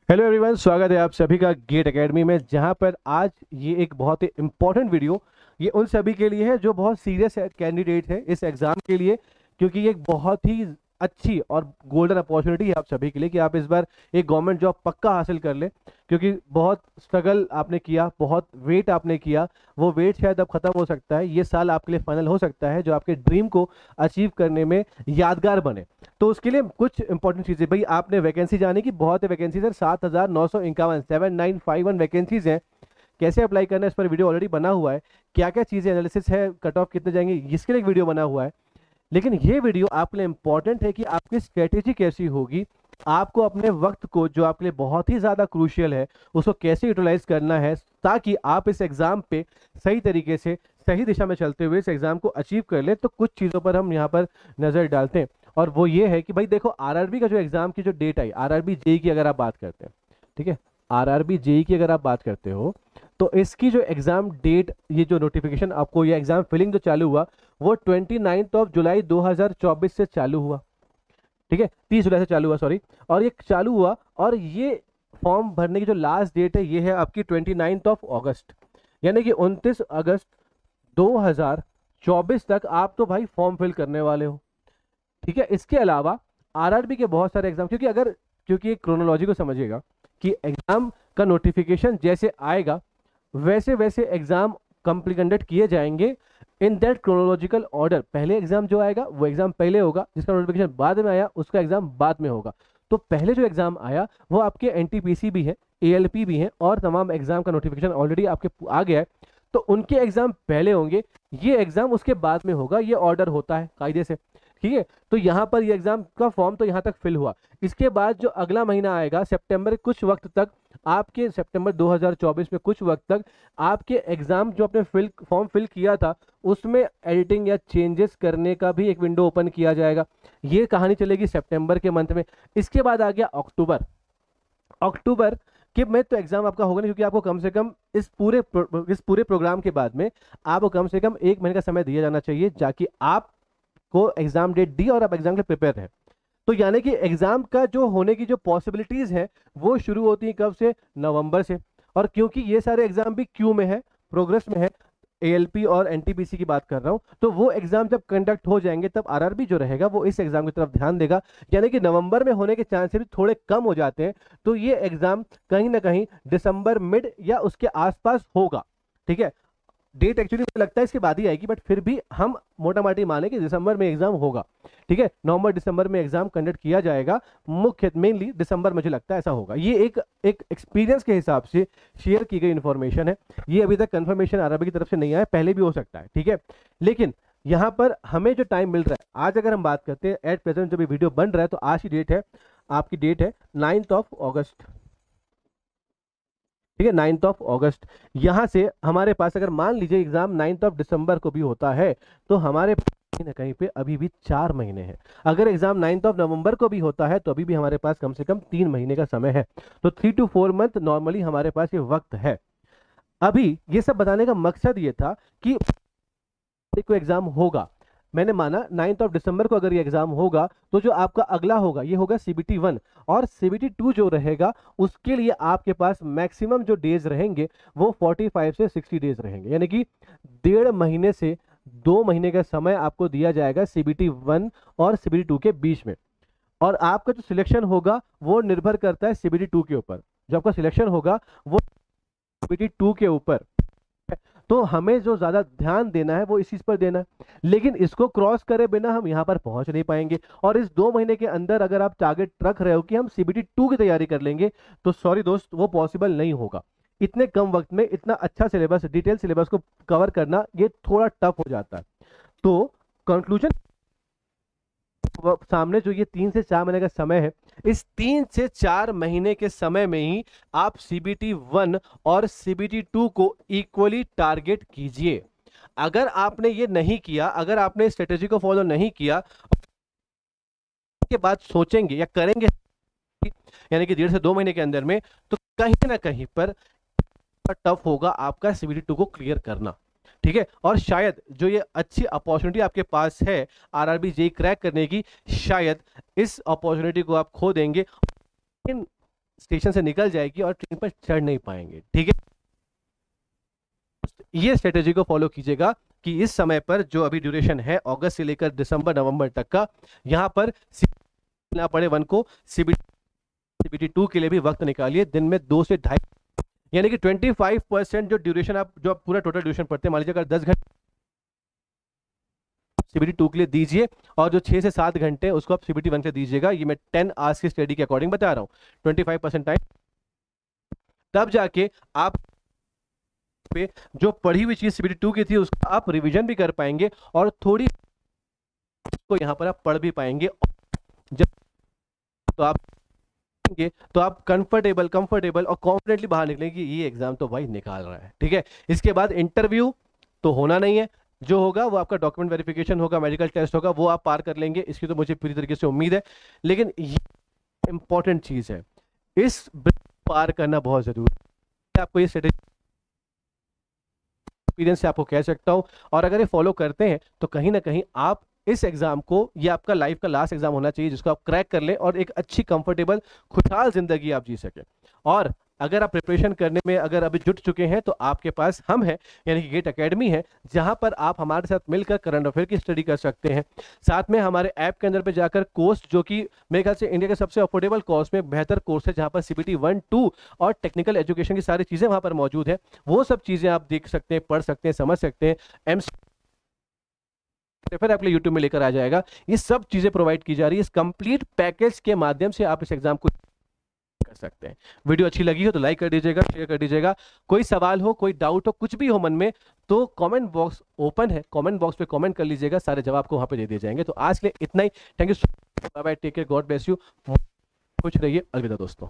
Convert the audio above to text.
Hello everyone, स्वागत है आप सभी का गेट एकेडमी में। जहां पर आज ये एक बहुत ही इंपॉर्टेंट वीडियो ये उन सभी के लिए है जो बहुत सीरियस कैंडिडेट है इस एग्जाम के लिए, क्योंकि ये एक बहुत ही अच्छी और गोल्डन अपॉर्चुनिटी है आप सभी के लिए कि आप इस बार एक गवर्नमेंट जॉब पक्का हासिल कर ले। क्योंकि बहुत स्ट्रगल आपने किया, बहुत वेट आपने किया, वो वेट शायद अब खत्म हो सकता है। ये साल आपके लिए फाइनल हो सकता है जो आपके ड्रीम को अचीव करने में यादगार बने। तो उसके लिए कुछ इंपॉर्टेंट चीजें, भाई आपने वैकेंसी जाने की, बहुत है वैकेंसी सर, 7,951, 7951 वैकेंसीज हैं। कैसे अप्लाई करना है इस पर वीडियो ऑलरेडी बना हुआ है। क्या क्या चीजें एनालिसिस है, कट ऑफ कितने जाएंगे, इसके लिए एक वीडियो बना हुआ है। लेकिन ये वीडियो आपके लिए इंपॉर्टेंट है कि आपकी स्ट्रेटेजी कैसी होगी, आपको अपने वक्त को जो आपके लिए बहुत ही ज्यादा क्रूशियल है उसको कैसे यूटिलाइज करना है, ताकि आप इस एग्जाम पे सही तरीके से सही दिशा में चलते हुए इस एग्जाम को अचीव कर ले। तो कुछ चीजों पर हम यहाँ पर नजर डालते हैं, और वो ये है कि भाई देखो, आरआरबी का जो एग्जाम की जो डेट आई, आरआरबी जेई की अगर आप बात करते हैं, ठीक है, आरआरबी जेई की अगर आप बात करते हो, तो इसकी जो एग्जाम डेट, ये जो नोटिफिकेशन आपको, ये एग्जाम फिलिंग जो चालू हुआ वो 29 जुलाई 2024 से चालू हुआ। ठीक है, 30 जुलाई से चालू हुआ, सॉरी। और ये चालू हुआ, और ये फॉर्म भरने की जो लास्ट डेट है ये है आपकी 29 अगस्त, यानी कि 29 अगस्त 2024 तक आप तो भाई फॉर्म फिल करने वाले हो। ठीक है, इसके अलावा आरआरबी के बहुत सारे एग्जाम, क्योंकि एक क्रोनोलॉजी को समझिएगा कि एग्जाम का नोटिफिकेशन जैसे आएगा वैसे वैसे एग्जाम कंप्लीट किए जाएंगे इन दैट क्रोनोलॉजिकल ऑर्डर। पहले एग्जाम जो आएगा वो एग्जाम पहले होगा, जिसका नोटिफिकेशन बाद में आया उसका एग्जाम बाद में होगा। तो पहले जो एग्जाम आया वो आपके एनटीपीसी भी है, एएलपी भी है, और तमाम एग्जाम का नोटिफिकेशन ऑलरेडी आपके आ गया है। तो उनके एग्जाम पहले होंगे, ये एग्जाम उसके बाद में होगा, ये ऑर्डर होता है कायदे से। ठीक है, तो यहाँ पर ये एग्जाम का फॉर्म तो यहाँ तक फिल हुआ। इसके बाद जो अगला महीना आएगा सितंबर, कुछ वक्त तक आपके, सितंबर 2024 में कुछ वक्त तक आपके एग्जाम जो आपने फॉर्म फिल किया था उसमें एडिटिंग या चेंजेस करने का भी एक विंडो ओपन किया जाएगा। ये कहानी चलेगी सितंबर के मंथ में। इसके बाद आ गया अक्टूबर। अक्टूबर के में तो एग्जाम आपका होगा नहीं, क्योंकि आपको कम से कम इस पूरे प्रोग्राम के बाद में आपको कम से कम 1 महीने का समय दिया जाना चाहिए, जाकि आपको एग्जाम डेट दी और आप एग्जाम के लिए प्रिपेयर रहे। तो यानी कि एग्जाम का जो होने की जो पॉसिबिलिटीज है वो शुरू होती है कब से? नवंबर से। और क्योंकि ये सारे एग्जाम भी क्यू में है, प्रोग्रेस में है, एएलपी और एनटीपीसी की बात कर रहा हूं, तो वो एग्जाम जब कंडक्ट हो जाएंगे तब आरआरबी जो रहेगा वो इस एग्जाम की तरफ ध्यान देगा। यानी कि नवंबर में होने के चांसेस भी थोड़े कम हो जाते हैं। तो ये एग्जाम कहीं ना कहीं दिसंबर मिड या उसके आसपास होगा। ठीक है, डेट एक्चुअली मुझे लगता है इसके बाद ही आएगी, बट फिर भी हम मोटा माटी माने कि दिसंबर में एग्जाम होगा। ठीक है, नवंबर दिसंबर में एग्जाम कंडक्ट किया जाएगा, मुख्य मेनली दिसंबर, मुझे लगता है ऐसा होगा। ये एक एक एक्सपीरियंस के हिसाब से शेयर की गई इन्फॉर्मेशन है, ये अभी तक कंफर्मेशन आरआरबी की तरफ से नहीं आया, पहले भी हो सकता है। ठीक है, लेकिन यहाँ पर हमें जो टाइम मिल रहा है, आज अगर हम बात करते हैं एट प्रेजेंट जब ये वीडियो बन रहा है, तो आज की डेट है, आपकी डेट है 9 अगस्त। ठीक है, 9 अगस्त। यहां से हमारे पास अगर मान लीजिए एग्जाम 9 दिसंबर को भी होता है, तो हमारे कहीं ना कहीं पे अभी भी 4 महीने हैं। अगर एग्जाम 9 नवंबर को भी होता है तो अभी भी हमारे पास कम से कम 3 महीने का समय है। तो 3 to 4 मंथ नॉर्मली हमारे पास ये वक्त है। अभी ये सब बताने का मकसद ये था कि को एग्जाम होगा, मैंने माना 9 दिसंबर को अगर ये एग्जाम होगा तो जो आपका अगला होगा ये होगा CBT 1, और CBT 2 जो रहेगा उसके लिए आपके पास मैक्सिमम जो डेज रहेंगे वो 45 से 60 डेज रहेंगे, यानी कि 1.5 महीने से 2 महीने का समय आपको दिया जाएगा CBT 1 और CBT 2 के बीच में। और आपका जो सिलेक्शन होगा वो निर्भर करता है CBT 2 के ऊपर। जो आपका सिलेक्शन होगा वो CBT 2 के ऊपर। तो हमें जो ज्यादा ध्यान देना है वो इस चीज पर देना है, लेकिन इसको क्रॉस करे बिना हम यहां पर पहुंच नहीं पाएंगे। और इस 2 महीने के अंदर अगर आप टारगेट रख रहे हो कि हम CBT 2 की तैयारी कर लेंगे, तो सॉरी दोस्त, वो पॉसिबल नहीं होगा। इतने कम वक्त में इतना अच्छा सिलेबस, डिटेल सिलेबस को कवर करना ये थोड़ा टफ हो जाता है। तो कंक्लूजन, सामने जो ये 3 से 4 महीने का समय है, इस 3 से 4 महीने के समय में ही आप CBT 1 और CBT 2 को इक्वली टारगेट कीजिए। अगर आपने ये नहीं किया, अगर आपने स्ट्रेटेजी को फॉलो नहीं किया, के बाद सोचेंगे या करेंगे, यानी कि 1.5 से 2 महीने के अंदर में, तो कहीं ना कहीं पर टफ होगा आपका CBT 2 को क्लियर करना। ठीक है, और शायद जो ये अच्छी अपॉर्चुनिटी आपके पास है आरआरबी जेई क्रैक करने की, शायद इस अपॉर्चुनिटी को आप खो देंगे। लेकिन स्टेशन से निकल जाएगी और ट्रेन पर चढ़ नहीं पाएंगे। ठीक है, ये स्ट्रेटेजी को फॉलो कीजिएगा कि इस समय पर जो अभी ड्यूरेशन है अगस्त से लेकर दिसंबर नवंबर तक का, यहाँ पर ना पड़े वन को CBT 2 के लिए भी वक्त निकालिए, दिन में 2 से 2.5, यानी कि 25% जो ड्यूरेशन आप जो पूरा टोटल ड्यूरेशन पढ़ते हैं, मान लीजिए अगर 10 घंटे CBT 2 के लिए दीजिए और जो 6 से 7 घंटे उसको आप CBT 1 के लिए दीजिएगा। ये मैं 10 आवर्स की स्टडी के अकॉर्डिंग बता रहा हूँ, 25% टाइम, तब जाके आप पे जो पढ़ी हुई चीज CBT 2 की थी उसको आप रिवीजन भी कर पाएंगे और थोड़ी को यहाँ पर आप पढ़ भी पाएंगे। जब तो आप कंफर्टेबल और कॉन्फिडेंटली बाहर निकलेंगे कि ये एग्जाम तो भाई निकाल रहा है। ठीक है, इसके बाद इंटरव्यू तो होना नहीं है, जो होगा वो आपका डॉक्यूमेंट वेरिफिकेशन होगा, मेडिकल टेस्ट होगा, वो आप पार कर लेंगे, इसकी तो मुझे पूरी तरीके से उम्मीद है। लेकिन ये इंपॉर्टेंट चीज है, इस पार करना बहुत जरूरी है। आपको ये एक्सपीरियंस से आपको कह सकता हूं, और अगर ये फॉलो करते हैं तो कहीं ना कहीं आप इस एग्जाम को, ये आपका लाइफ का लास्ट एग्जाम होना चाहिए जिसको आप क्रैक कर लें और एक अच्छी कंफर्टेबल खुशहाल जिंदगी आप जी सकें। और अगर आप प्रिपरेशन करने में अगर अभी जुट चुके हैं तो आपके पास हम हैं, यानी कि गेट एकेडमी है, जहां पर आप हमारे साथ मिलकर करंट अफेयर की स्टडी कर सकते हैं। साथ में हमारे ऐप के अंदर पे जाकर कोर्स, जो कि मेरे ख्याल से इंडिया के सबसे अफोर्डेबल कोर्स में बेहतर कोर्स है, जहां पर CBT 1, 2 और टेक्निकल एजुकेशन की सारी चीजें वहां पर मौजूद है, वो सब चीजें आप देख सकते हैं, पढ़ सकते हैं, समझ सकते हैं। फिर आपके यूट्यूब में लेकर आ जाएगा, ये सब चीजें प्रोवाइड की जा रही है। इस कंप्लीट पैकेज के माध्यम से आप इस एग्जाम को कर सकते हैं। वीडियो अच्छी लगी हो तो लाइक कर दीजिएगा, शेयर कर दीजिएगा। कोई सवाल हो, कोई डाउट हो, कुछ भी हो मन में, तो कमेंट बॉक्स ओपन है, कमेंट बॉक्स पे कमेंट कर लीजिएगा, सारे जवाब को वहां पे दे दिए जाएंगे। तो आज के लिए इतना ही। Thank you, bye bye, take care, God bless you, खुश रहिए, अलविदा दोस्तों।